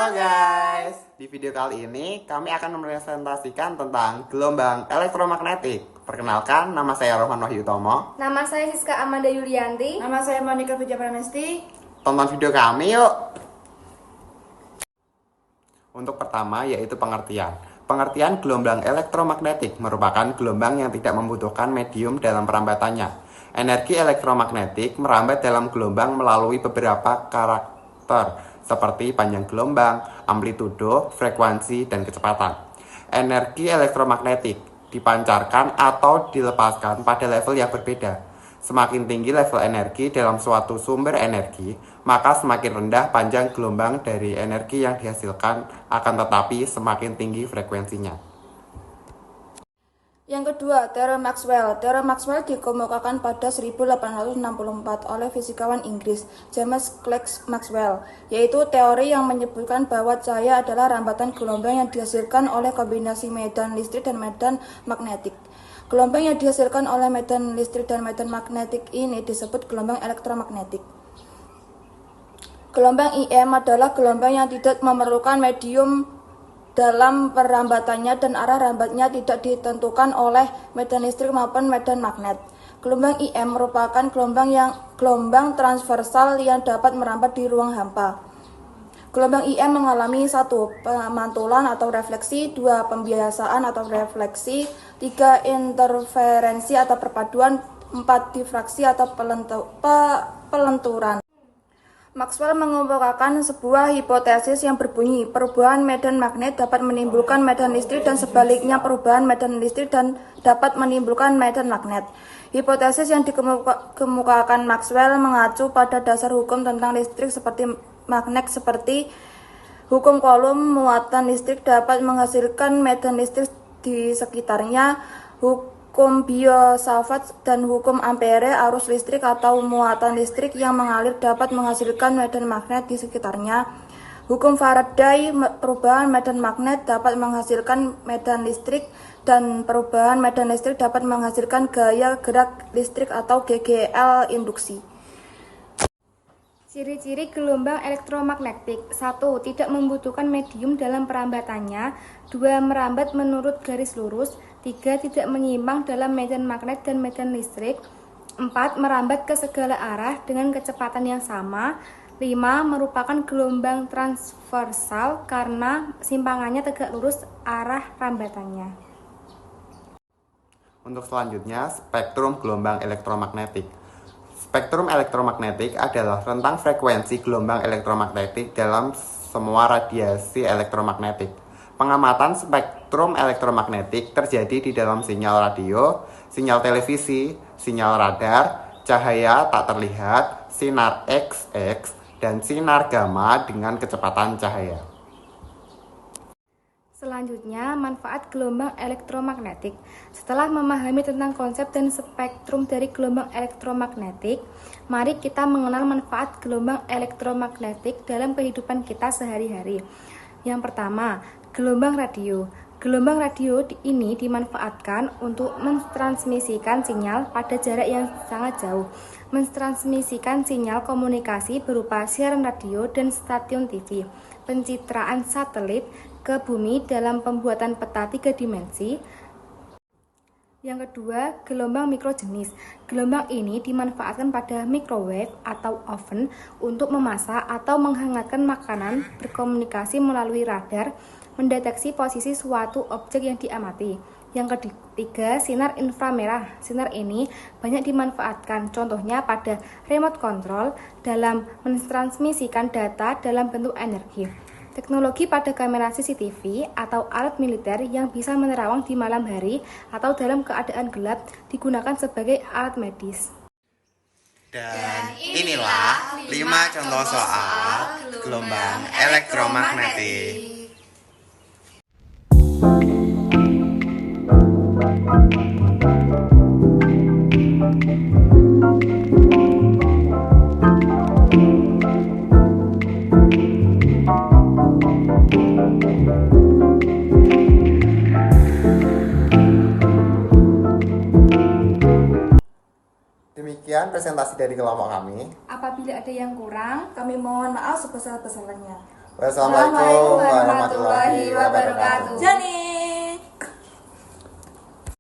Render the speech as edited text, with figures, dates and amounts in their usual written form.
Halo guys, di video kali ini kami akan mempresentasikan tentang gelombang elektromagnetik. Perkenalkan, nama saya Rohman Wahyu Utomo. Nama saya Siska Amanda Yulianti. Nama saya Monica Vija Pramesti. Tonton video kami yuk. Untuk pertama yaitu pengertian. Pengertian gelombang elektromagnetik merupakan gelombang yang tidak membutuhkan medium dalam perambatannya. Energi elektromagnetik merambat dalam gelombang melalui beberapa karakter seperti panjang gelombang, amplitudo, frekuensi, dan kecepatan. Energi elektromagnetik dipancarkan atau dilepaskan pada level yang berbeda. Semakin tinggi level energi dalam suatu sumber energi, maka semakin rendah panjang gelombang dari energi yang dihasilkan, akan tetapi semakin tinggi frekuensinya. Yang kedua, teori Maxwell. Teori Maxwell dikemukakan pada 1864 oleh fisikawan Inggris James Clerk Maxwell, yaitu teori yang menyebutkan bahwa cahaya adalah rambatan gelombang yang dihasilkan oleh kombinasi medan listrik dan medan magnetik. Gelombang yang dihasilkan oleh medan listrik dan medan magnetik ini disebut gelombang elektromagnetik. Gelombang IM adalah gelombang yang tidak memerlukan medium dalam perambatannya dan arah rambatnya tidak ditentukan oleh medan listrik maupun medan magnet. Gelombang IM merupakan gelombang transversal yang dapat merambat di ruang hampa. Gelombang IM mengalami 1. Pemantulan atau refleksi, 2. Pembiasaan atau refleksi, 3. Interferensi atau perpaduan, 4. Difraksi atau pelenturan. Maxwell mengemukakan sebuah hipotesis yang berbunyi, perubahan medan magnet dapat menimbulkan medan listrik dan sebaliknya perubahan medan listrik dan dapat menimbulkan medan magnet. Hipotesis yang dikemukakan Maxwell mengacu pada dasar hukum tentang listrik seperti magnet seperti hukum Coulomb, muatan listrik dapat menghasilkan medan listrik di sekitarnya, hukum Biot-Savart dan hukum Ampere, arus listrik atau muatan listrik yang mengalir dapat menghasilkan medan magnet di sekitarnya. Hukum Faraday, perubahan medan magnet dapat menghasilkan medan listrik dan perubahan medan listrik dapat menghasilkan gaya gerak listrik atau GGL induksi. Ciri-ciri gelombang elektromagnetik. 1. Tidak membutuhkan medium dalam perambatannya. 2. Merambat menurut garis lurus. 3. Tidak menyimpang dalam medan magnet dan medan listrik. 4. Merambat ke segala arah dengan kecepatan yang sama. 5. Merupakan gelombang transversal karena simpangannya tegak lurus arah rambatannya. Untuk selanjutnya, spektrum gelombang elektromagnetik. Spektrum elektromagnetik adalah rentang frekuensi gelombang elektromagnetik dalam semua radiasi elektromagnetik. Pengamatan spektrum elektromagnetik terjadi di dalam sinyal radio, sinyal televisi, sinyal radar, cahaya tak terlihat, sinar X, dan sinar gamma dengan kecepatan cahaya. Selanjutnya, manfaat gelombang elektromagnetik. Setelah memahami tentang konsep dan spektrum dari gelombang elektromagnetik, mari kita mengenal manfaat gelombang elektromagnetik dalam kehidupan kita sehari-hari. Yang pertama, gelombang radio. Gelombang radio ini dimanfaatkan untuk mentransmisikan sinyal pada jarak yang sangat jauh, mentransmisikan sinyal komunikasi berupa siaran radio dan stasiun TV, pencitraan satelit ke bumi dalam pembuatan peta 3 dimensi. Yang kedua, gelombang mikrojenis. Gelombang ini dimanfaatkan pada microwave atau oven untuk memasak atau menghangatkan makanan, berkomunikasi melalui radar, mendeteksi posisi suatu objek yang diamati. Yang ketiga, sinar inframerah. Sinar ini banyak dimanfaatkan, contohnya pada remote control dalam mentransmisikan data dalam bentuk energi. Teknologi pada kamera CCTV atau alat militer yang bisa menerawang di malam hari atau dalam keadaan gelap digunakan sebagai alat medis. Dan inilah 5 contoh soal gelombang elektromagnetik. Demikian presentasi dari kelompok kami. Apabila ada yang kurang, Kami mohon maaf sebesar-besarnya. Wassalamualaikum warahmatullahi wabarakatuh. Jangan